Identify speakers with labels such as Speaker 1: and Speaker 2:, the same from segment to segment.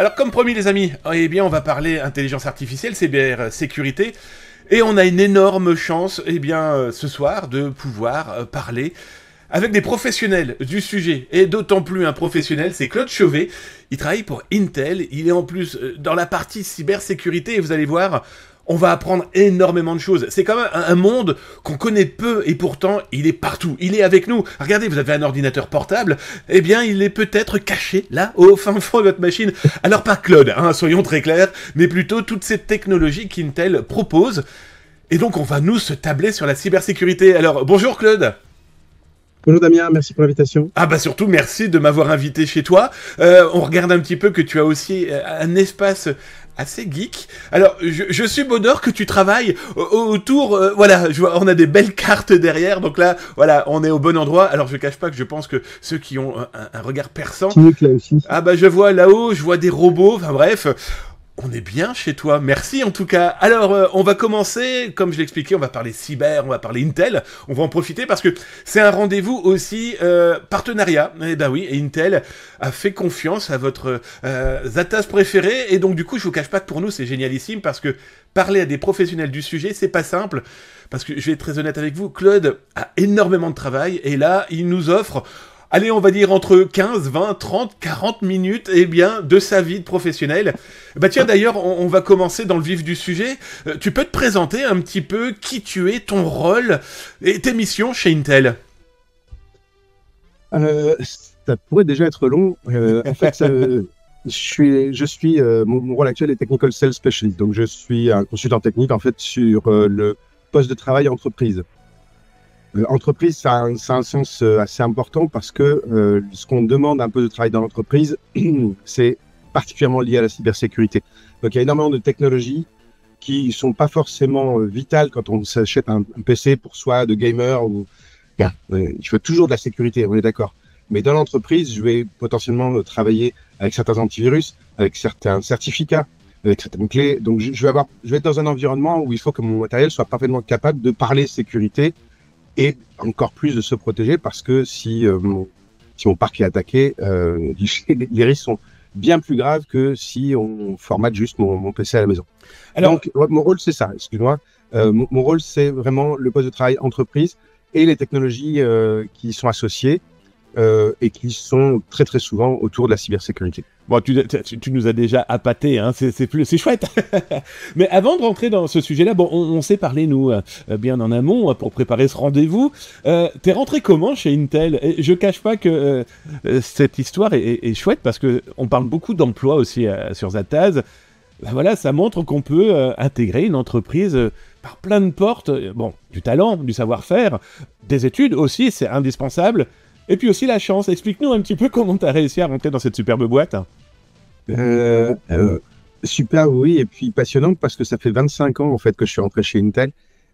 Speaker 1: Alors comme promis les amis, eh bien on va parler intelligence artificielle, cybersécurité, et on a une énorme chance, eh bien ce soir, de pouvoir parler avec des professionnels du sujet, et d'autant plus un professionnel, c'est Claude Chauvet. Il travaille pour Intel, il est en plus dans la partie cybersécurité, et vous allez voir, on va apprendre énormément de choses. C'est quand même un monde qu'on connaît peu, et pourtant, il est partout. Il est avec nous. Regardez, vous avez un ordinateur portable, eh bien, il est peut-être caché, là, au fin fond de votre machine. Alors, pas Claude, hein, soyons très clairs, mais plutôt toutes ces technologies qu'Intel propose. Et donc, on va nous se tabler sur la cybersécurité. Alors, bonjour Claude.
Speaker 2: Bonjour Damien, merci pour l'invitation.
Speaker 1: Ah bah surtout merci de m'avoir invité chez toi. On regarde un petit peu que tu as aussi un espace assez geek. Alors je suis bonheur que tu travailles autour, voilà, on a des belles cartes derrière, donc là voilà, on est au bon endroit. Alors je cache pas que je pense que ceux qui ont un regard perçant,
Speaker 2: là aussi.
Speaker 1: ah bah je vois là-haut, je vois des robots, enfin bref. On est bien chez toi, merci en tout cas. Alors, on va commencer, comme je l'expliquais, on va parler cyber, on va parler Intel, on va en profiter parce que c'est un rendez-vous aussi partenariat. Eh ben oui, Intel a fait confiance à votre Zatas préféré, et donc du coup, je vous cache pas que pour nous, c'est génialissime parce que parler à des professionnels du sujet, c'est pas simple. Parce que je vais être très honnête avec vous, Claude a énormément de travail, et là, il nous offre... Allez, on va dire entre 15, 20, 30, 40 minutes, eh bien, de sa vie de professionnel. Bah tiens, d'ailleurs, on va commencer dans le vif du sujet. Tu peux te présenter un petit peu qui tu es, ton rôle et tes missions chez Intel?
Speaker 2: Ça pourrait déjà être long. En fait, mon rôle actuel est Technical Sales Specialist. Donc, je suis un consultant technique, en fait, sur le poste de travail entreprise. Entreprise, ça a un sens assez important parce que ce qu'on demande un peu de travail dans l'entreprise, c'est particulièrement lié à la cybersécurité. Donc, il y a énormément de technologies qui sont pas forcément vitales quand on s'achète un PC pour soi, de gamer ou... il faut toujours de la sécurité, on est d'accord. Mais dans l'entreprise, je vais potentiellement travailler avec certains antivirus, avec certains certificats, avec certaines clés. Donc, je vais être dans un environnement où il faut que mon matériel soit parfaitement capable de parler sécurité et encore plus de se protéger parce que si mon parc est attaqué, les risques sont bien plus graves que si on formate juste mon PC à la maison. Alors, donc, mon rôle, c'est ça, excuse-moi. Mon rôle, c'est vraiment le poste de travail entreprise et les technologies qui sont associées et qui sont très très souvent autour de la cybersécurité.
Speaker 1: Bon, tu nous as déjà appâté, hein, c'est chouette. Mais avant de rentrer dans ce sujet-là, bon, on s'est parlé, nous, bien en amont, pour préparer ce rendez-vous. T'es rentré comment chez Intel? Et je cache pas que cette histoire est chouette, parce que on parle beaucoup d'emploi aussi sur Zataz. Ben voilà, ça montre qu'on peut intégrer une entreprise par plein de portes. Bon, du talent, du savoir-faire, des études aussi, c'est indispensable. Et puis aussi la chance. Explique-nous un petit peu comment tu as réussi à rentrer dans cette superbe boîte.
Speaker 2: Super, oui, et puis passionnante parce que ça fait 25 ans en fait que je suis rentré chez Intel.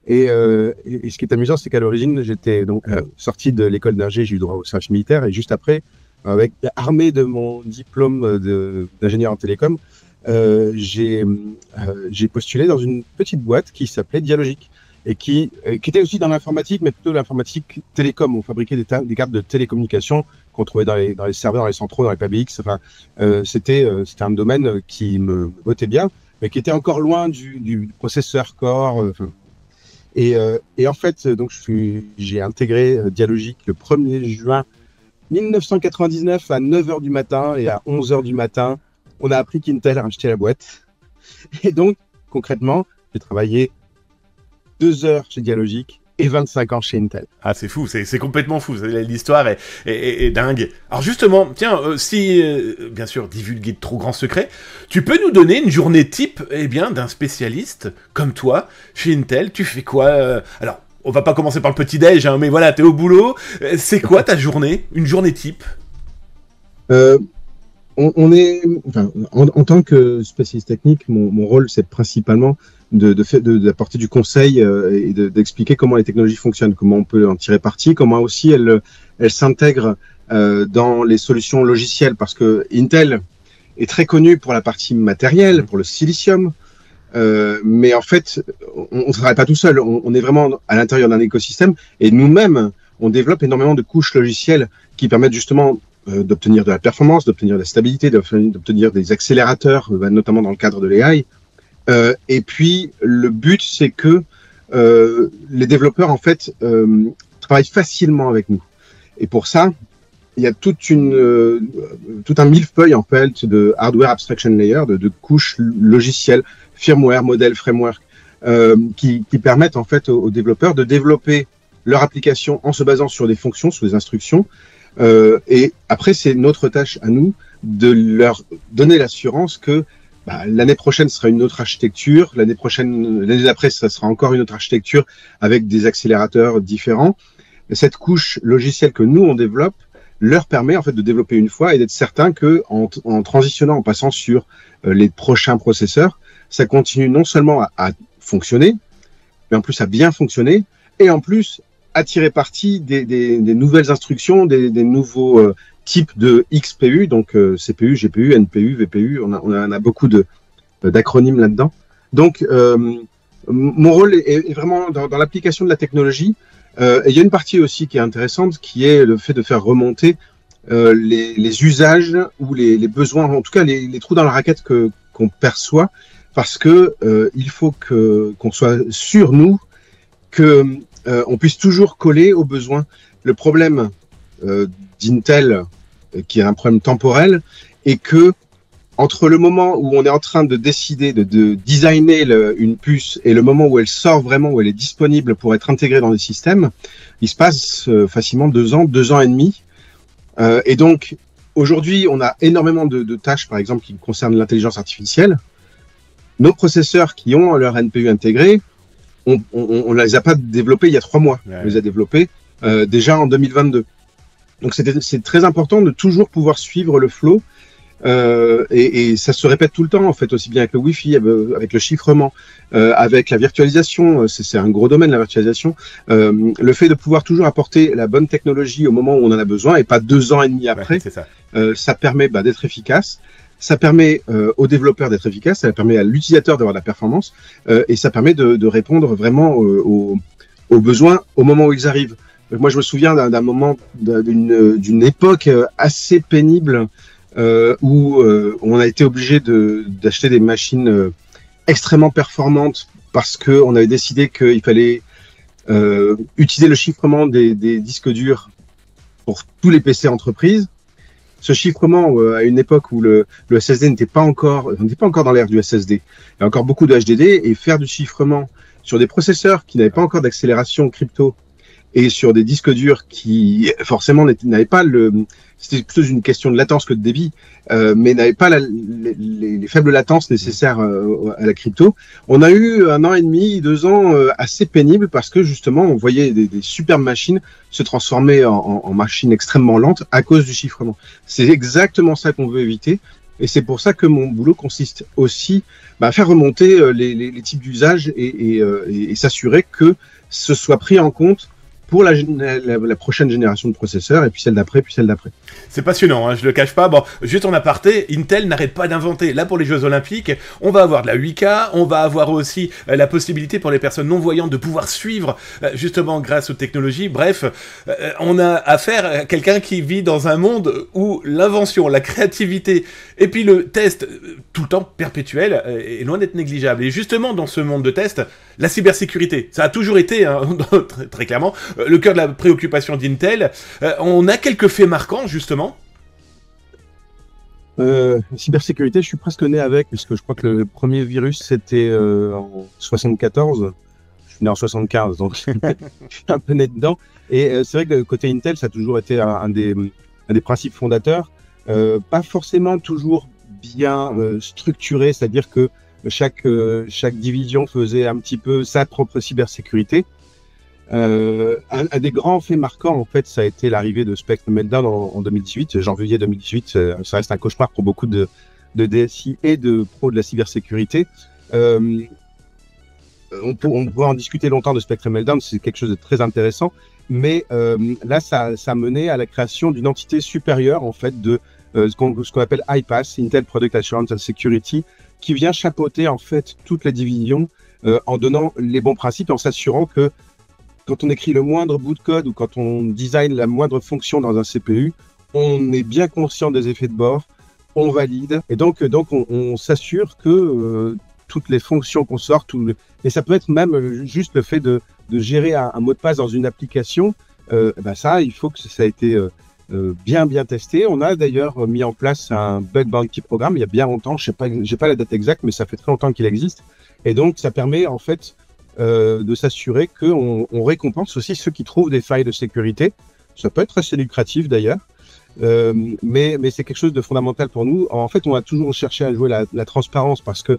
Speaker 2: Et ce qui est amusant, c'est qu'à l'origine, j'étais donc sorti de l'école d'ingé, j'ai eu droit au service militaire, et juste après, armé de mon diplôme d'ingénieur en télécom, j'ai postulé dans une petite boîte qui s'appelait Dialogic. Et qui était aussi dans l'informatique, mais plutôt l'informatique télécom. On fabriquait des cartes de télécommunication qu'on trouvait dans les serveurs, dans les centraux, dans les PBX. Enfin, c'était un domaine qui me bottait bien, mais qui était encore loin du processeur core. Et en fait, donc j'ai intégré Dialogic le 1er juin 1999 à 9h du matin, et à 11h du matin, on a appris qu'Intel a racheté la boîte. Et donc, concrètement, j'ai travaillé 2 heures chez Dialogic et 25 ans chez Intel.
Speaker 1: Ah, c'est fou, c'est complètement fou, l'histoire est dingue. Alors justement, tiens, si, bien sûr, divulguer de trop grands secrets, tu peux nous donner une journée type, eh bien, d'un spécialiste comme toi, chez Intel? Tu fais quoi Alors, on va pas commencer par le petit-déj, hein, mais voilà, t'es au boulot. C'est quoi ta journée? Une journée type?
Speaker 2: En tant que spécialiste technique, mon rôle, c'est principalement d'apporter du conseil et d'expliquer comment les technologies fonctionnent, comment on peut en tirer parti, comment aussi elles s'intègrent dans les solutions logicielles, parce que Intel est très connu pour la partie matérielle, pour le silicium, mais en fait, on ne travaille pas tout seul, on est vraiment à l'intérieur d'un écosystème, et nous-mêmes, on développe énormément de couches logicielles qui permettent justement d'obtenir de la performance, d'obtenir de la stabilité, d'obtenir des accélérateurs, notamment dans le cadre de l'AI. Et puis, le but, c'est que les développeurs, en fait, travaillent facilement avec nous. Et pour ça, il y a tout un millefeuille, en fait, de hardware abstraction layer, de couches logicielles, firmware, modèle, framework, qui permettent, en fait, aux développeurs de développer leur application en se basant sur des fonctions, sur des instructions. Et après, c'est notre tâche à nous de leur donner l'assurance que l'année prochaine sera une autre architecture, l'année d'après, ça sera encore une autre architecture avec des accélérateurs différents. Et cette couche logicielle que nous, on développe, leur permet en fait de développer une fois et d'être certain que en transitionnant, en passant sur les prochains processeurs, ça continue non seulement à fonctionner, mais en plus à bien fonctionner et en plus à tirer parti des nouvelles instructions, des nouveaux types de XPU, donc CPU, GPU, NPU, VPU, on en a beaucoup d'acronymes là-dedans. Donc, mon rôle est vraiment dans l'application de la technologie. Et il y a une partie aussi qui est intéressante, qui est le fait de faire remonter les usages ou les besoins, en tout cas les trous dans la raquette qu'on perçoit, parce que il faut qu'on soit sûr, nous, que on puisse toujours coller aux besoins. Le problème d'Intel, qui est un problème temporel, est que entre le moment où on est en train de décider de designer une puce et le moment où elle sort vraiment, où elle est disponible pour être intégrée dans les systèmes, il se passe facilement 2 ans et demi. Et donc, aujourd'hui, on a énormément de tâches, par exemple, qui concernent l'intelligence artificielle. Nos processeurs qui ont leur NPU intégré, on ne les a pas développés il y a 3 mois. Ouais. On les a développés déjà en 2022. Donc, c'est très important de toujours pouvoir suivre le flow. Et ça se répète tout le temps, en fait, aussi bien avec le Wi-Fi, avec le chiffrement, avec la virtualisation. C'est un gros domaine, la virtualisation. Le fait de pouvoir toujours apporter la bonne technologie au moment où on en a besoin et pas 2 ans et demi après, ouais, ça permet d'être efficace. Ça permet aux développeurs d'être efficaces, ça permet à l'utilisateur d'avoir de la performance et ça permet de répondre vraiment aux besoins au moment où ils arrivent. Moi, je me souviens d'un moment, d'une époque assez pénible où on a été obligé d'acheter des machines extrêmement performantes parce qu'on avait décidé qu'il fallait utiliser le chiffrement des disques durs pour tous les PC entreprises. Ce chiffrement, à une époque où le SSD n'était pas encore dans l'ère du SSD, il y a encore beaucoup de HDD, et faire du chiffrement sur des processeurs qui n'avaient pas encore d'accélération crypto et sur des disques durs qui forcément n'avaient pas c'était plutôt une question de latence que de débit, mais n'avaient pas les faibles latences nécessaires à la crypto. On a eu 1 an et demi, 2 ans assez pénibles parce que justement on voyait des superbes machines se transformer en machines extrêmement lentes à cause du chiffrement. C'est exactement ça qu'on veut éviter. Et c'est pour ça que mon boulot consiste aussi à faire remonter les types d'usages et s'assurer que ce soit pris en compte pour la prochaine génération de processeurs, et puis celle d'après, puis celle d'après.
Speaker 1: C'est passionnant, hein, je le cache pas. Bon, juste en aparté, Intel n'arrête pas d'inventer. Là, pour les Jeux Olympiques, on va avoir de la 8K, on va avoir aussi la possibilité pour les personnes non-voyantes de pouvoir suivre, justement, grâce aux technologies. Bref, on a affaire à quelqu'un qui vit dans un monde où l'invention, la créativité, et puis le test, tout le temps perpétuel, est loin d'être négligeable. Et justement, dans ce monde de test, la cybersécurité, ça a toujours été, hein, très, très clairement, le cœur de la préoccupation d'Intel. On a quelques faits marquants, justement.
Speaker 2: Cybersécurité, je suis presque né avec, puisque je crois que le premier virus, c'était en 74. Je suis né en 75, donc je suis un peu né dedans. Et c'est vrai que côté Intel, ça a toujours été un des principes fondateurs. Pas forcément toujours bien structuré, c'est-à-dire que chaque division faisait un petit peu sa propre cybersécurité. Un des grands faits marquants, en fait, ça a été l'arrivée de Spectre Meltdown en 2018, janvier 2018. Ça reste un cauchemar pour beaucoup de DSI et de pros de la cybersécurité. On pourra en discuter longtemps de Spectre Meltdown, c'est quelque chose de très intéressant. Mais là, ça a mené à la création d'une entité supérieure, en fait, de ce qu'on appelle IPAS, Intel Product Assurance and Security, qui vient chapeauter, en fait, toutes les divisions en donnant les bons principes et en s'assurant que quand on écrit le moindre bout de code ou quand on design la moindre fonction dans un CPU, on est bien conscient des effets de bord, on valide, et donc on s'assure que toutes les fonctions qu'on sort, et ça peut être même juste le fait de gérer un mot de passe dans une application, ça, il faut que ça a été bien testé. On a d'ailleurs mis en place un bug bounty programme il y a bien longtemps, j'ai pas la date exacte, mais ça fait très longtemps qu'il existe, et donc ça permet en fait de s'assurer qu'on récompense aussi ceux qui trouvent des failles de sécurité. Ça peut être assez lucratif d'ailleurs. Mais c'est quelque chose de fondamental pour nous. En fait, on a toujours cherché à jouer la transparence parce que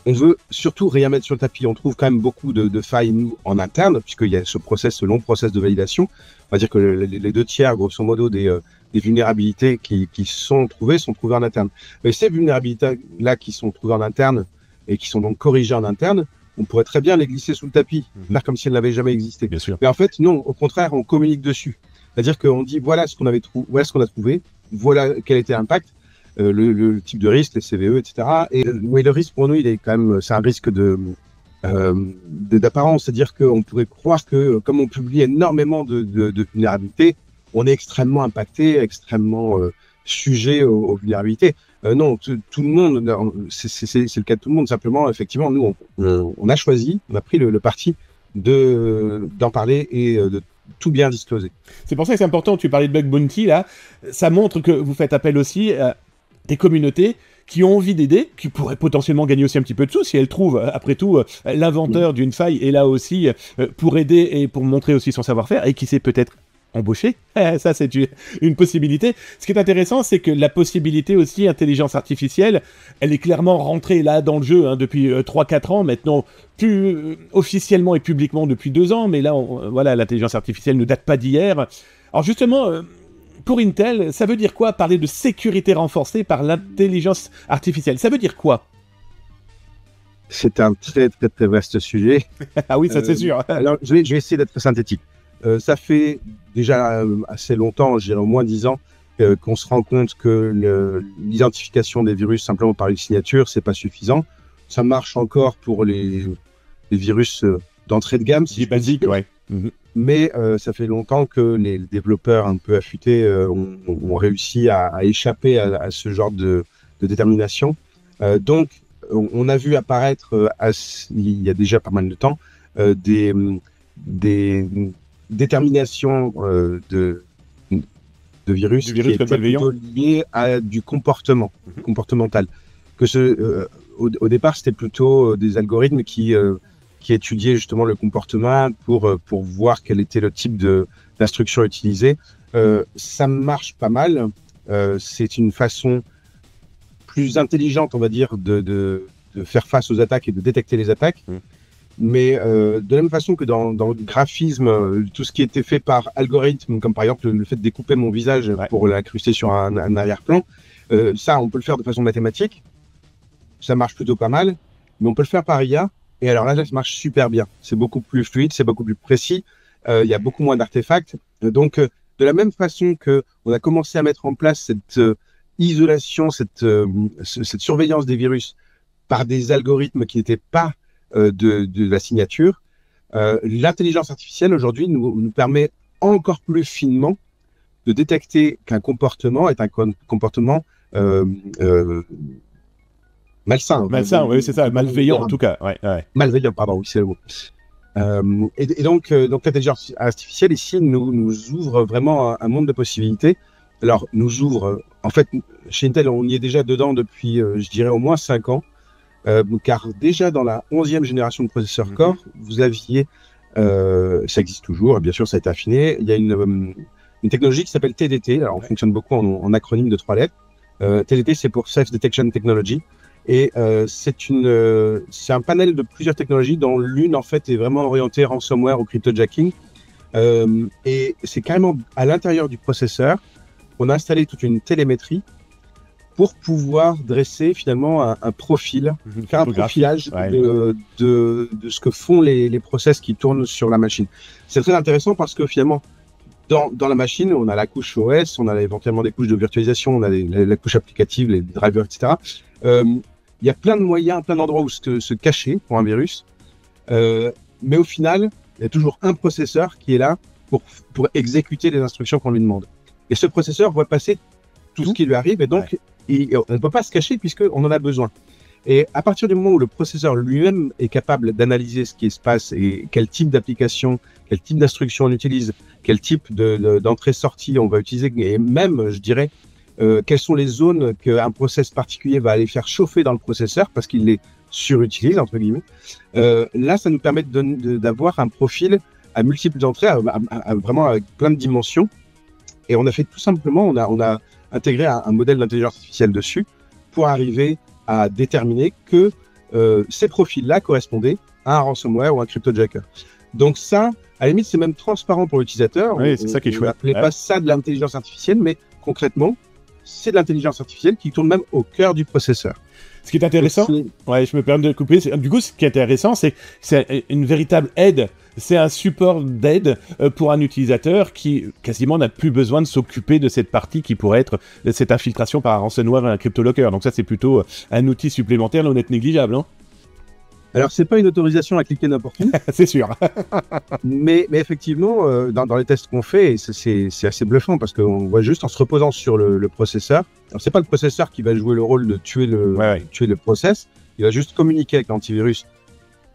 Speaker 2: on veut surtout rien mettre sur le tapis. On trouve quand même beaucoup de failles, nous, en interne, puisqu'il y a ce long process de validation. On va dire que les 2/3, grosso modo, des vulnérabilités qui sont trouvées en interne. Mais ces vulnérabilités-là qui sont trouvées en interne et qui sont donc corrigées en interne, on pourrait très bien les glisser sous le tapis, faire comme si elles n'avaient jamais existé.
Speaker 1: Bien sûr.
Speaker 2: Mais en fait, non, au contraire, on communique dessus. C'est-à-dire qu'on dit voilà ce qu'on avait trouvé, voilà ce qu'on a trouvé, voilà quel était l'impact, le type de risque, les CVE, etc. Et le risque pour nous, il est quand même, c'est un risque d'apparence, c'est-à-dire qu'on pourrait croire que comme on publie énormément de vulnérabilités, on est extrêmement impacté, extrêmement sujet aux vulnérabilités. Non, tout le monde, c'est le cas de tout le monde. Simplement, effectivement, nous, on a choisi, on a pris le parti d'en parler et de tout bien discloser.
Speaker 1: C'est pour ça que c'est important, tu parlais de bug bounty, là, ça montre que vous faites appel aussi à des communautés qui ont envie d'aider, qui pourraient potentiellement gagner aussi un petit peu de sous si elles trouvent, après tout, l'inventeur d'une faille est là aussi pour aider et pour montrer aussi son savoir-faire, et qui sait peut-être embaucher. Ça, c'est une possibilité. Ce qui est intéressant, c'est que la possibilité aussi, intelligence artificielle, elle est clairement rentrée là dans le jeu depuis 3-4 ans, maintenant plus officiellement et publiquement depuis 2 ans, mais là, voilà, l'intelligence artificielle ne date pas d'hier. Alors justement, pour Intel, ça veut dire quoi parler de sécurité renforcée par l'intelligence artificielle? Ça veut dire quoi?
Speaker 2: C'est un très vaste sujet.
Speaker 1: Ah oui, ça c'est sûr.
Speaker 2: Alors, je vais essayer d'être synthétique. Ça fait déjà assez longtemps, je dirais au moins 10 ans, qu'on se rend compte que l'identification des virus simplement par une signature, c'est pas suffisant. Ça marche encore pour les virus d'entrée de gamme,
Speaker 1: si basique, ouais.
Speaker 2: Mais ça fait longtemps que les développeurs un peu affûtés ont réussi à échapper à ce genre de détermination. Donc, on a vu apparaître il y a déjà pas mal de temps des déterminations de virus qui étaient plutôt liées à du comportemental. Au départ, c'était plutôt des algorithmes qui étudiaient justement le comportement pour voir quel était le type d'instruction utilisée. Ça marche pas mal. C'est une façon plus intelligente, on va dire, de faire face aux attaques et de détecter les attaques. Mais de la même façon que dans le graphisme, tout ce qui était fait par algorithme, comme par exemple le fait de découper mon visage pour l'incruster sur un arrière-plan, ça, on peut le faire de façon mathématique. Ça marche plutôt pas mal, mais on peut le faire par IA. Et alors là, ça marche super bien. C'est beaucoup plus fluide, c'est beaucoup plus précis. Il y a beaucoup moins d'artefacts. Donc, de la même façon que on a commencé à mettre en place cette isolation, cette surveillance des virus par des algorithmes qui n'étaient pas de la signature, l'intelligence artificielle aujourd'hui nous permet encore plus finement de détecter qu'un comportement est un comportement malsain.
Speaker 1: Malsain, oui, c'est ça, malveillant en tout cas. Ouais.
Speaker 2: Malveillant, pardon, oui, c'est le mot. Et donc l'intelligence artificielle ici nous ouvre vraiment un monde de possibilités. Alors, nous ouvre, en fait, chez Intel, on y est déjà dedans depuis, je dirais, au moins 5 ans. Car déjà dans la 11e génération de processeurs Core, vous aviez, ça existe toujours, bien sûr ça a été affiné, il y a une technologie qui s'appelle TDT, alors on fonctionne beaucoup en acronyme de 3 lettres. TDT c'est pour Self Detection Technology, et c'est un panel de plusieurs technologies dont l'une en fait est vraiment orientée ransomware ou cryptojacking, et c'est carrément à l'intérieur du processeur, on a installé toute une télémétrie pour pouvoir dresser finalement un profil, faire un profilage de ce que font les process qui tournent sur la machine. C'est très intéressant parce que finalement, dans la machine, on a la couche OS, on a éventuellement des couches de virtualisation, on a la couche applicative, les drivers, etc. Il y a plein de moyens, plein d'endroits où se cacher pour un virus. Mais au final, il y a toujours un processeur qui est là pour exécuter les instructions qu'on lui demande. Et ce processeur voit passer tout ce qui lui arrive, et donc on ne peut pas se cacher puisqu'on en a besoin. Et à partir du moment où le processeur lui-même est capable d'analyser ce qui se passe et quel type d'application, quel type d'instruction on utilise, quel type d'entrée-sortie on va utiliser, et même, je dirais, quelles sont les zones qu'un process particulier va aller faire chauffer dans le processeur parce qu'il les surutilise, entre guillemets, là, ça nous permet d'avoir un profil à multiples entrées, vraiment avec plein de dimensions. Et on a fait tout simplement, on a intégré un modèle d'intelligence artificielle dessus pour arriver à déterminer que ces profils-là correspondaient à un ransomware ou un cryptojacker. Donc ça, à la limite, c'est même transparent pour l'utilisateur.
Speaker 1: Oui, c'est ça qui est chouette.
Speaker 2: On n'appelait pas ça de l'intelligence artificielle, mais concrètement, c'est de l'intelligence artificielle qui tourne même au cœur du processeur.
Speaker 1: Ce qui est intéressant, je me permets de couper, du coup, ce qui est intéressant, c'est que c'est une véritable aide, c'est un support d'aide pour un utilisateur qui quasiment n'a plus besoin de s'occuper de cette partie qui pourrait être cette infiltration par un ransomware et un cryptolocker. Donc ça, c'est plutôt un outil supplémentaire, loin d'être négligeable, hein.
Speaker 2: Alors, c'est pas une autorisation à cliquer n'importe où.
Speaker 1: C'est sûr.
Speaker 2: mais effectivement, dans les tests qu'on fait, c'est assez bluffant parce qu'on voit juste en se reposant sur le processeur. Alors, c'est pas le processeur qui va jouer le rôle de tuer le process. Il va juste communiquer avec l'antivirus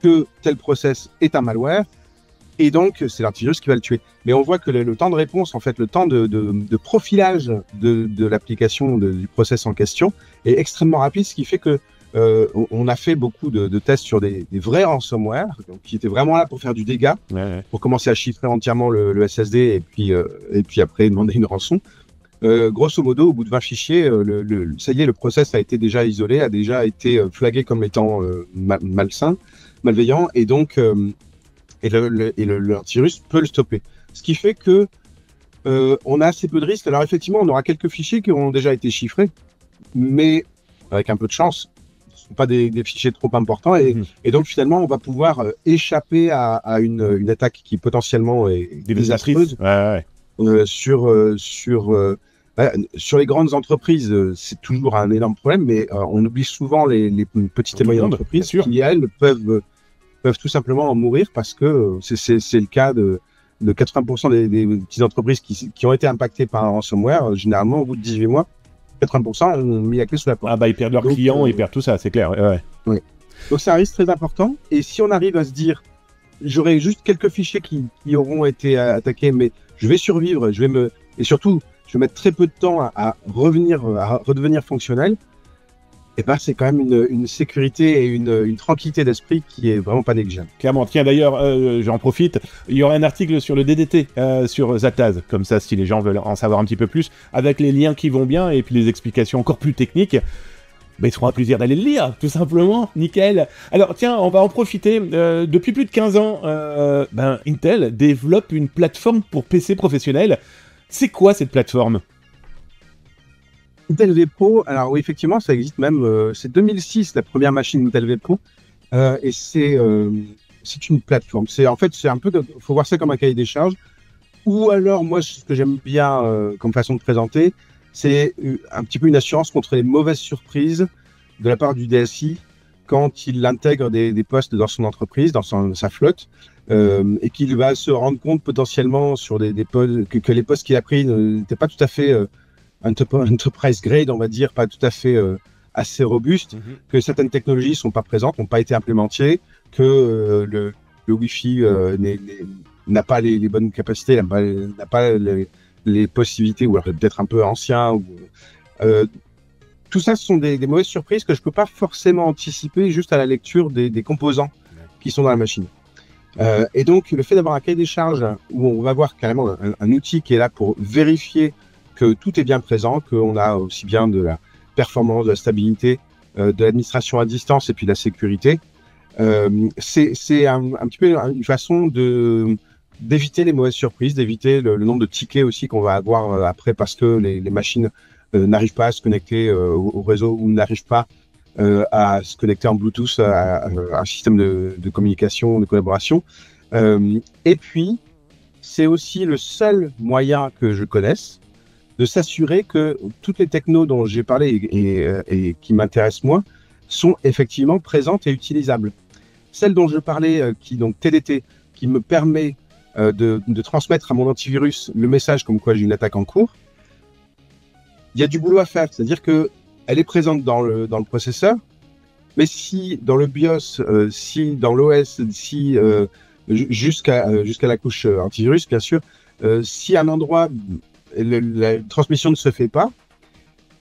Speaker 2: que tel process est un malware. Et donc, c'est l'antivirus qui va le tuer. Mais on voit que le temps de réponse, en fait, le temps de profilage de l'application, du process en question, est extrêmement rapide, ce qui fait que on a fait beaucoup de tests sur des vrais ransomware, donc, qui étaient vraiment là pour faire du dégât, pour commencer à chiffrer entièrement le SSD et puis après demander une rançon. Grosso modo, au bout de 20 fichiers, ça y est, le process a été déjà isolé, a déjà été flagué comme étant malveillant, et donc l'antivirus peut le stopper. Ce qui fait que on a assez peu de risques. Alors effectivement, on aura quelques fichiers qui auront déjà été chiffrés, mais avec un peu de chance, pas des fichiers trop importants, et donc finalement on va pouvoir échapper à une attaque qui potentiellement est désastreuse. Sur les grandes entreprises, c'est toujours un énorme problème, mais on oublie souvent les petites et moyennes entreprises qui, elles, peuvent tout simplement en mourir parce que c'est le cas de 80% des petites entreprises qui ont été impactées par un ransomware. Généralement, au bout de 18 mois, 80% ont mis la clé sous la porte.
Speaker 1: Ah bah ils perdent leurs clients, ils perdent tout ça, c'est clair.
Speaker 2: Ouais. Donc c'est un risque très important. Et si on arrive à se dire, j'aurai juste quelques fichiers qui auront été attaqués, mais je vais survivre, et surtout, je vais mettre très peu de temps à redevenir fonctionnel, et ben c'est quand même une sécurité et une tranquillité d'esprit qui est vraiment pas négligeable.
Speaker 1: Clairement. Tiens, d'ailleurs, j'en profite, il y aura un article sur le DDT sur Zataz, comme ça, si les gens veulent en savoir un petit peu plus, avec les liens qui vont bien et puis les explications encore plus techniques. Ben, ils seront un plaisir d'aller le lire, tout simplement. Nickel. Alors, tiens, on va en profiter. Depuis plus de 15 ans, Intel développe une plateforme pour PC professionnels. C'est quoi cette plateforme ?
Speaker 2: Intel vPro, alors oui, effectivement, ça existe même. C'est 2006 la première machine Intel vPro, et c'est une plateforme. C'est un peu, faut voir ça comme un cahier des charges. Ou alors, moi, ce que j'aime bien comme façon de présenter, c'est un petit peu une assurance contre les mauvaises surprises de la part du DSI quand il intègre des postes dans son entreprise, dans sa flotte, et qu'il va se rendre compte potentiellement sur des postes que les postes qu'il a pris n'étaient pas tout à fait enterprise grade, on va dire, pas tout à fait assez robuste, que certaines technologies sont pas présentes, n'ont pas été implémentées, que le Wi-Fi n'a pas les bonnes capacités, n'a pas les possibilités, ou alors peut-être un peu ancien. Tout ça, ce sont des mauvaises surprises que je peux pas forcément anticiper juste à la lecture des composants qui sont dans la machine. Et donc, le fait d'avoir un cahier des charges où on va voir carrément un outil qui est là pour vérifier que tout est bien présent, qu'on a aussi bien de la performance, de la stabilité, de l'administration à distance et puis de la sécurité, c'est un petit peu une façon d'éviter les mauvaises surprises, d'éviter le nombre de tickets aussi qu'on va avoir après parce que les machines n'arrivent pas à se connecter au réseau ou n'arrivent pas à se connecter en Bluetooth à un système de communication, de collaboration. Et puis, c'est aussi le seul moyen que je connaisse de s'assurer que toutes les technos dont j'ai parlé et qui m'intéressent moi sont effectivement présentes et utilisables. Celle dont je parlais, donc TDT, qui me permet de transmettre à mon antivirus le message comme quoi j'ai une attaque en cours, il y a du boulot à faire. C'est-à-dire que elle est présente dans le processeur, mais si dans le BIOS, si dans l'OS, si jusqu'à la couche antivirus, bien sûr, si à un endroit la transmission ne se fait pas,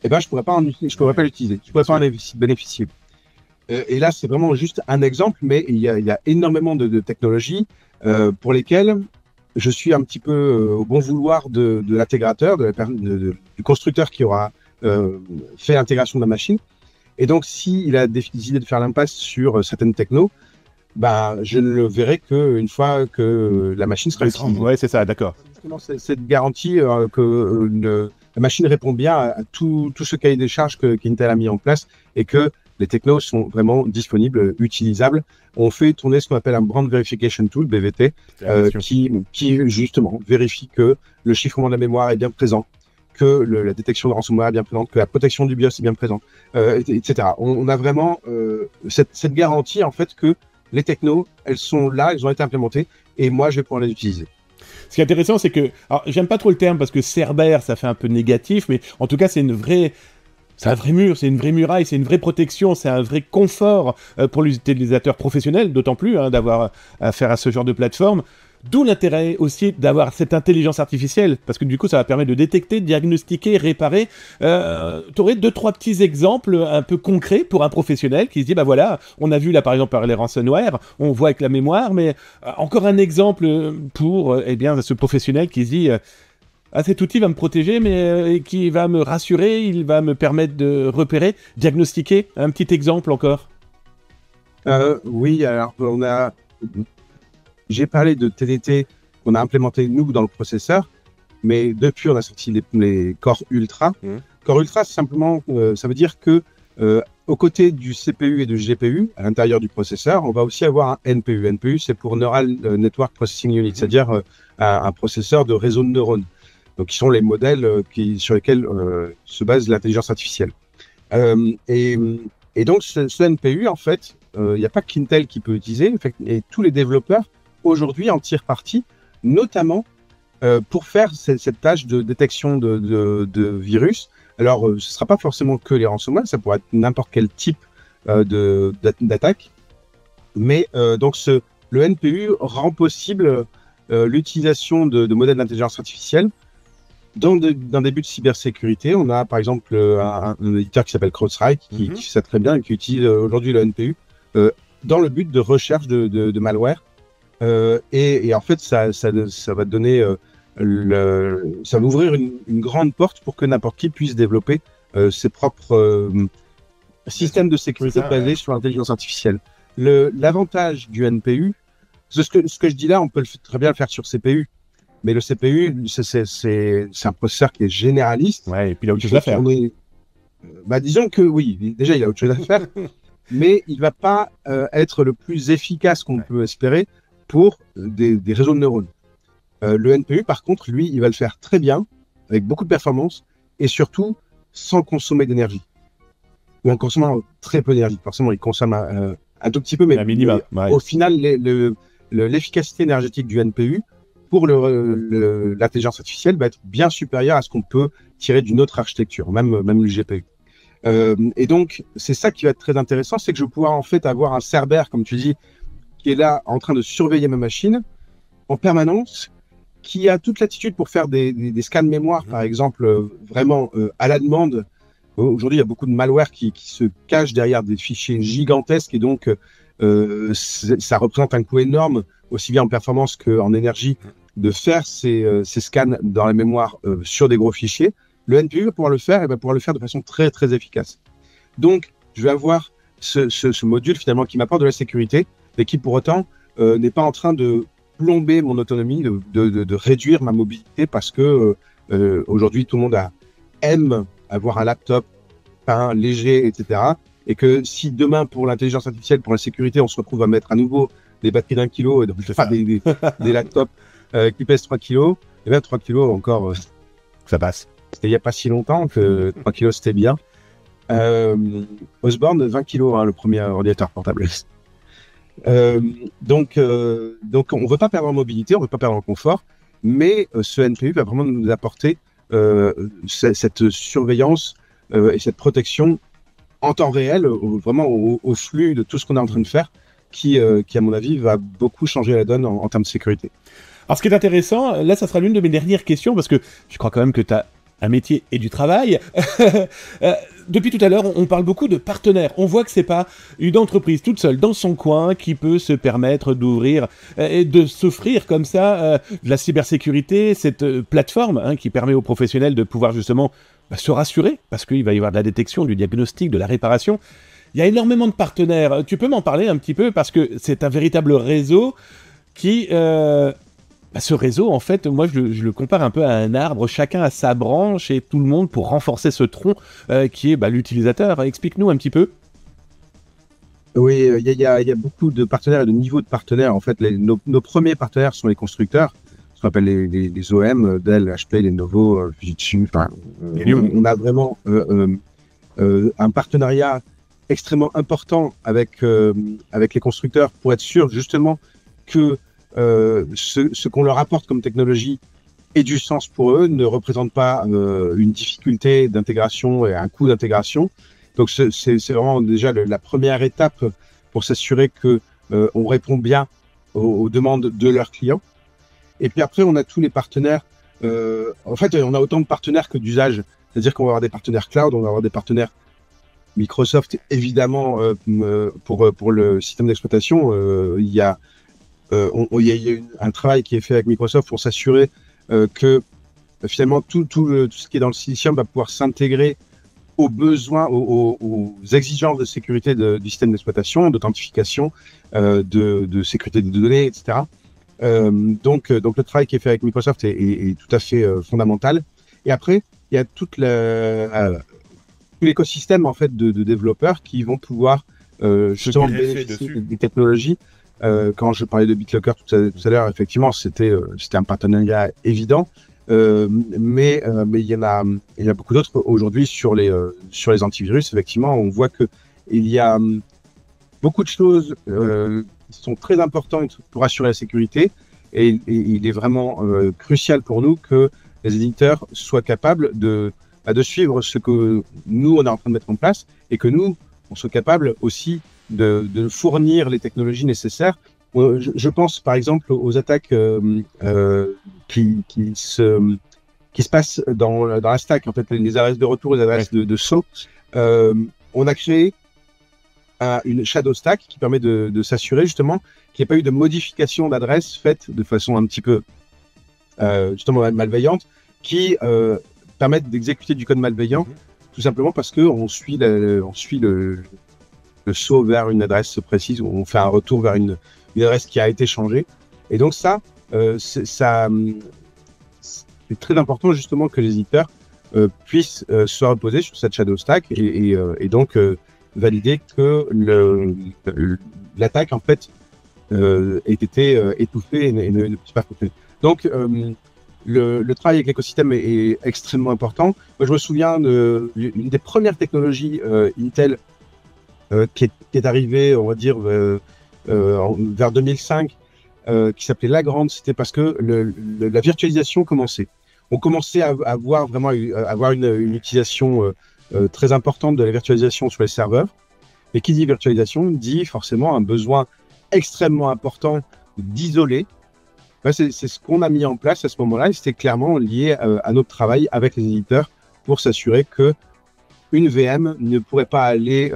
Speaker 2: eh ben je pourrais pas l'utiliser, je pourrais pas en bénéficier. Et là, c'est vraiment juste un exemple, mais il y a énormément de technologies pour lesquelles je suis un petit peu au bon vouloir de l'intégrateur, du constructeur qui aura fait l'intégration de la machine. Et donc, s'il a décidé de faire l'impasse sur certaines technos, bah, je ne le verrai qu'une fois que la machine sera utilisée.
Speaker 1: Ouais, c'est ça, d'accord.
Speaker 2: Cette garantie que la machine répond bien à tout ce cahier des charges qu'Intel a mis en place et que les technos sont vraiment disponibles, utilisables. On fait tourner ce qu'on appelle un Brand Verification Tool, BVT, qui justement vérifie que le chiffrement de la mémoire est bien présent, que la détection de ransomware est bien présente, que la protection du BIOS est bien présente, etc. On a vraiment cette garantie en fait que les technos, elles sont là, elles ont été implémentées, et moi je vais pouvoir les utiliser.
Speaker 1: Ce qui est intéressant, c'est que, alors j'aime pas trop le terme parce que Cerber, ça fait un peu négatif, mais en tout cas c'est un vrai mur, c'est une vraie muraille, c'est une vraie protection, c'est un vrai confort pour les utilisateurs professionnels, d'autant plus d'avoir affaire à ce genre de plateforme. D'où l'intérêt aussi d'avoir cette intelligence artificielle, parce que du coup ça va permettre de détecter, diagnostiquer, réparer. Tu aurais 2-3 petits exemples un peu concrets pour un professionnel qui se dit, bah voilà, on a vu là par exemple par les ransomware, on voit avec la mémoire, mais encore un exemple pour ce professionnel qui se dit... cet outil va me protéger, mais qui va me rassurer, il va me permettre de repérer, diagnostiquer. Un petit exemple encore.
Speaker 2: Oui, alors j'ai parlé de TDT qu'on a implémenté nous dans le processeur, mais depuis on a sorti les Core Ultra. Core Ultra, simplement, ça veut dire que aux côtés du CPU et du GPU, à l'intérieur du processeur, on va aussi avoir un NPU. NPU, c'est pour Neural Network Processing Unit, c'est-à-dire un processeur de réseau de neurones. Donc, qui sont les modèles sur lesquels se base l'intelligence artificielle. Et donc, ce NPU, en fait, il n'y a pas qu'Intel qui peut utiliser, et tous les développeurs, aujourd'hui, en tirent parti, notamment pour faire cette tâche de détection de virus. Alors, ce ne sera pas forcément que les ransomware, ça pourrait être n'importe quel type d'attaque. Mais donc, le NPU rend possible l'utilisation de modèles d'intelligence artificielle dans des buts de cybersécurité. On a par exemple un éditeur qui s'appelle CrowdStrike qui fait ça très bien et qui utilise aujourd'hui le NPU dans le but de recherche de malware. Et en fait, ça va donner, ça va ouvrir une grande porte pour que n'importe qui puisse développer ses propres systèmes de sécurité basés sur l'intelligence artificielle. L'avantage du NPU, ce que je dis là, on peut très bien le faire sur CPU. Mais le CPU, c'est un processeur qui est généraliste.
Speaker 1: Ouais, et puis il a autre chose à faire.
Speaker 2: Disons que oui, déjà il a autre chose à faire, mais il ne va pas être le plus efficace qu'on peut espérer pour des réseaux de neurones. Le NPU, par contre, lui, il va le faire très bien, avec beaucoup de performance, et surtout sans consommer d'énergie. Ou en consommant très peu d'énergie. Forcément, il consomme un tout petit peu, mais
Speaker 1: minima,
Speaker 2: au final, l'efficacité énergétique du NPU, pour l'intelligence artificielle, va être bien supérieure à ce qu'on peut tirer d'une autre architecture, même le GPU. Et donc, c'est ça qui va être très intéressant, c'est que je vais pouvoir en fait avoir un Cerber, comme tu dis, qui est là en train de surveiller ma machine en permanence, qui a toute l'attitude pour faire des scans de mémoire, par exemple, vraiment à la demande. Aujourd'hui, il y a beaucoup de malware qui se cache derrière des fichiers gigantesques et donc ça représente un coût énorme, aussi bien en performance qu'en énergie, de faire ces scans dans la mémoire sur des gros fichiers. Le NPU va pouvoir le faire et va pouvoir le faire de façon très très efficace. Donc, je vais avoir ce module finalement qui m'apporte de la sécurité, mais qui pour autant n'est pas en train de plomber mon autonomie, de réduire ma mobilité parce que aujourd'hui tout le monde aime avoir un laptop fin, léger, etc. Et que si demain pour l'intelligence artificielle, pour la sécurité, on se retrouve à mettre à nouveau des batteries d'1 kilo, des laptops qui pèsent 3 kilos, et bien 3 kilos encore,
Speaker 1: ça passe.
Speaker 2: C'était il n'y a pas si longtemps que 3 kilos c'était bien. Osborne, 20 kilos, le premier ordinateur portable. Donc on ne veut pas perdre en mobilité, on ne veut pas perdre en confort, mais ce NPU va vraiment nous apporter cette surveillance et cette protection en temps réel, vraiment au flux de tout ce qu'on est en train de faire, qui à mon avis, va beaucoup changer la donne en termes de sécurité.
Speaker 1: Alors, ce qui est intéressant, là, ça sera l'une de mes dernières questions, parce que je crois quand même que tu as un métier et du travail. Depuis tout à l'heure, on parle beaucoup de partenaires. On voit que c'est pas une entreprise toute seule dans son coin qui peut se permettre d'ouvrir et de s'offrir comme ça de la cybersécurité, cette plateforme qui permet aux professionnels de pouvoir justement se rassurer, parce qu'il va y avoir de la détection, du diagnostic, de la réparation. Il y a énormément de partenaires. Tu peux m'en parler un petit peu, parce que c'est un véritable réseau qui... ce réseau, en fait, moi, je le compare un peu à un arbre. Chacun a sa branche et tout le monde pour renforcer ce tronc qui est l'utilisateur. Explique-nous un petit peu.
Speaker 2: Oui, il y a beaucoup de partenaires et de niveaux de partenaires. En fait, nos premiers partenaires sont les constructeurs, ce qu'on appelle les OM, Dell, HP, Lenovo, Fujitsu. On a vraiment un partenariat extrêmement important avec les constructeurs pour être sûr, justement, que ce qu'on leur apporte comme technologie ait du sens pour eux, ne représente pas une difficulté d'intégration et un coût d'intégration. Donc c'est vraiment déjà la première étape pour s'assurer que on répond bien aux demandes de leurs clients. Et puis après, on a tous les partenaires. En fait, on a autant de partenaires que d'usages. C'est-à-dire qu'on va avoir des partenaires cloud, on va avoir des partenaires Microsoft, évidemment, pour le système d'exploitation. Il y a un travail qui est fait avec Microsoft pour s'assurer que finalement tout ce qui est dans le silicium va pouvoir s'intégrer aux besoins, aux exigences de sécurité du système d'exploitation, d'authentification, de sécurité des données, etc. Donc le travail qui est fait avec Microsoft est tout à fait fondamental. Et après, il y a tout l'écosystème en fait de développeurs qui vont pouvoir justement bénéficier des technologies. Quand je parlais de BitLocker tout à l'heure, effectivement, c'était un partenariat évident. Mais il y a beaucoup d'autres aujourd'hui sur les antivirus. Effectivement, on voit que il y a beaucoup de choses qui sont très importantes pour assurer la sécurité, et il est vraiment crucial pour nous que les éditeurs soient capables de suivre ce que nous on est en train de mettre en place, et que nous on soit capable aussi de fournir les technologies nécessaires. Je pense par exemple aux attaques qui se passent dans la stack, en fait, les adresses de retour, les adresses de saut. On a créé une shadow stack qui permet de s'assurer justement qu'il n'y ait pas eu de modification d'adresse faite de façon un petit peu justement malveillante, qui permettent d'exécuter du code malveillant, tout simplement parce que on suit le saut vers une adresse précise, ou on fait un retour vers une adresse qui a été changée. Et donc c'est très important justement que les éditeurs puissent se reposer sur cette shadow stack et donc valider que l'attaque en fait ait été étouffée et ne puisse pas fonctionner. Donc le travail avec l'écosystème est extrêmement important. Moi, je me souviens d'une des premières technologies Intel qui est arrivée, on va dire, vers 2005, qui s'appelait Lagrange. C'était parce que la virtualisation commençait. On commençait à avoir une utilisation très importante de la virtualisation sur les serveurs. Et qui dit virtualisation dit forcément un besoin extrêmement important d'isoler. C'est ce qu'on a mis en place à ce moment-là, et c'était clairement lié à notre travail avec les éditeurs pour s'assurer que une VM ne pourrait pas aller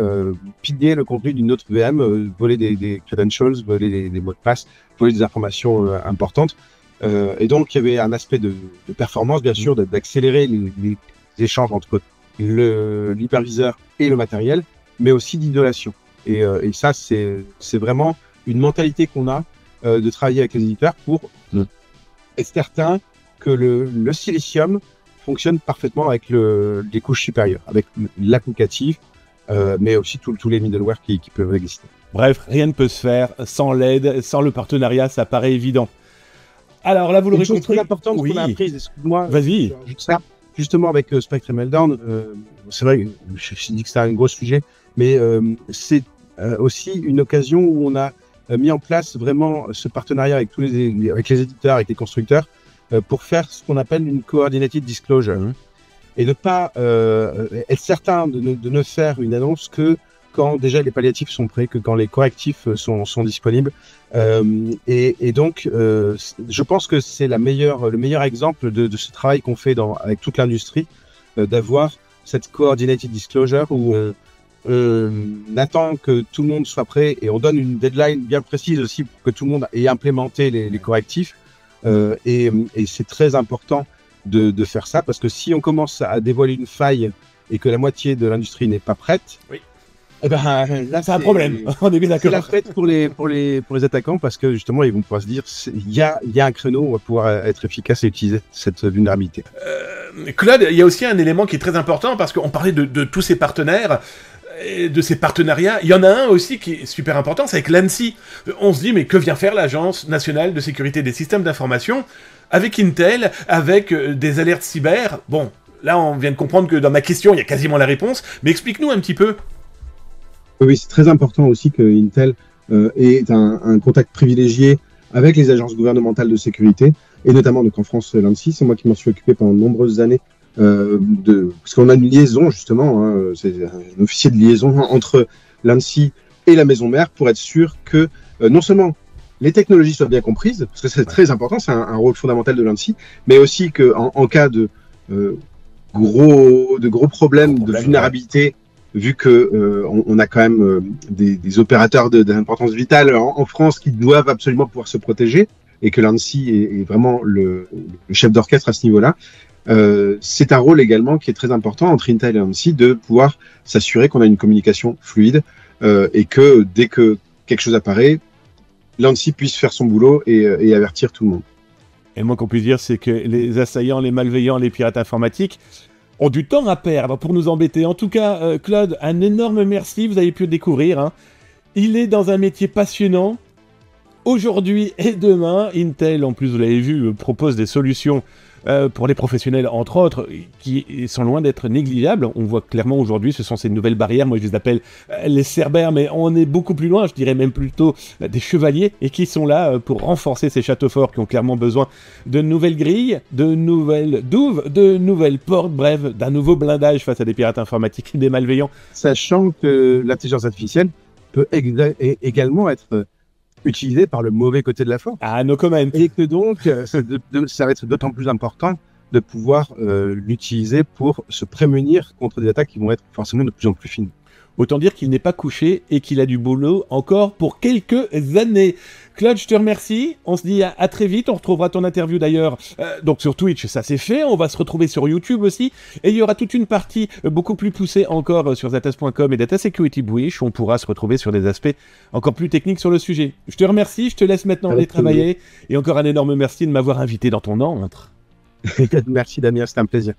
Speaker 2: piller le contenu d'une autre VM, voler des credentials, voler des mots de passe, voler des informations importantes. Et donc, il y avait un aspect de performance, bien sûr, d'accélérer les échanges entre l'hyperviseur et le matériel, mais aussi d'isolation. Et ça, c'est vraiment une mentalité qu'on a de travailler avec les éditeurs pour être certain que le silicium fonctionne parfaitement avec les couches supérieures, avec l'applicatif, mais aussi tous les middleware qui peuvent exister.
Speaker 1: Bref, rien ne peut se faire sans l'aide, sans le partenariat, ça paraît évident. Alors là, vous l'aurez compris.
Speaker 2: Une chose très importante qu'on a apprise, excuse-moi.
Speaker 1: Vas-y.
Speaker 2: Justement avec Spectre et Meltdown, c'est vrai, je dis que c'est un gros sujet, mais c'est aussi une occasion où on a mis en place vraiment ce partenariat avec les éditeurs, avec les constructeurs, pour faire ce qu'on appelle une coordinated disclosure. Et ne pas être certain de ne faire une annonce que quand déjà les palliatifs sont prêts, que quand les correctifs sont disponibles. Et donc, je pense que c'est le meilleur exemple de ce travail qu'on fait avec toute l'industrie, d'avoir cette coordinated disclosure où on attend que tout le monde soit prêt et on donne une deadline bien précise aussi pour que tout le monde ait implémenté les correctifs. Et c'est très important de faire ça, parce que si on commence à dévoiler une faille et que la moitié de l'industrie n'est pas prête,
Speaker 1: oui.
Speaker 2: Eh ben, là,
Speaker 1: c'est un problème. On est bien d'accord.
Speaker 2: C'est la fête pour les attaquants, parce que justement, ils vont pouvoir se dire, il y a un créneau, on va pouvoir être efficace et utiliser cette vulnérabilité.
Speaker 1: Claude, il y a aussi un élément qui est très important, parce qu'on parlait de tous ces partenaires, et de ces partenariats. Il y en a un aussi qui est super important, c'est avec l'ANSSI. On se dit, mais que vient faire l'Agence nationale de sécurité des systèmes d'information avec Intel, avec des alertes cyber? Bon, là, on vient de comprendre que dans ma question, il y a quasiment la réponse, mais explique-nous un petit peu.
Speaker 2: Oui, c'est très important aussi que Intel ait un contact privilégié avec les agences gouvernementales de sécurité, et notamment donc en France l'ANSSI. C'est moi qui m'en suis occupé pendant de nombreuses années, parce qu'on a une liaison justement, hein, c'est un officier de liaison entre l'ANSSI et la maison mère pour être sûr que non seulement les technologies soient bien comprises, parce que c'est très important, c'est un rôle fondamental de l'ANSSI, mais aussi qu'en cas de gros problèmes de vulnérabilité, vu que on a quand même des opérateurs d'importance vitale en France qui doivent absolument pouvoir se protéger, et que l'ANSSI est vraiment le chef d'orchestre à ce niveau-là. C'est un rôle également qui est très important entre Intel et l'ANSSI, de pouvoir s'assurer qu'on a une communication fluide, et que dès que quelque chose apparaît, l'ANSSI puisse faire son boulot et avertir tout le monde.
Speaker 1: Et le moins qu'on puisse dire, c'est que les assaillants, les malveillants, les pirates informatiques ont du temps à perdre pour nous embêter. En tout cas, Claude, un énorme merci, vous avez pu le découvrir. Hein. Il est dans un métier passionnant. Aujourd'hui et demain, Intel, en plus vous l'avez vu, propose des solutions pour les professionnels, entre autres, qui sont loin d'être négligeables. On voit clairement aujourd'hui, ce sont ces nouvelles barrières, moi je les appelle les cerbères, mais on est beaucoup plus loin, je dirais même plutôt des chevaliers, et qui sont là pour renforcer ces châteaux forts qui ont clairement besoin de nouvelles grilles, de nouvelles douves, de nouvelles portes, bref, d'un nouveau blindage face à des pirates informatiques et des malveillants.
Speaker 2: Sachant que l'intelligence artificielle peut également être utilisé par le mauvais côté de la force.
Speaker 1: Ah, no comment.
Speaker 2: Et que donc, ça va être d'autant plus important de pouvoir l'utiliser pour se prémunir contre des attaques qui vont être forcément de plus en plus fines.
Speaker 1: Autant dire qu'il n'est pas couché et qu'il a du boulot encore pour quelques années. Claude, je te remercie. On se dit à très vite. On retrouvera ton interview d'ailleurs donc sur Twitch, ça c'est fait. On va se retrouver sur YouTube aussi. Et il y aura toute une partie beaucoup plus poussée encore sur Zatas.com et Data Security Bridge. On pourra se retrouver sur des aspects encore plus techniques sur le sujet. Je te remercie. Je te laisse maintenant aller travailler. Et encore un énorme merci de m'avoir invité dans ton antre.
Speaker 2: Merci Damien, c'était un plaisir.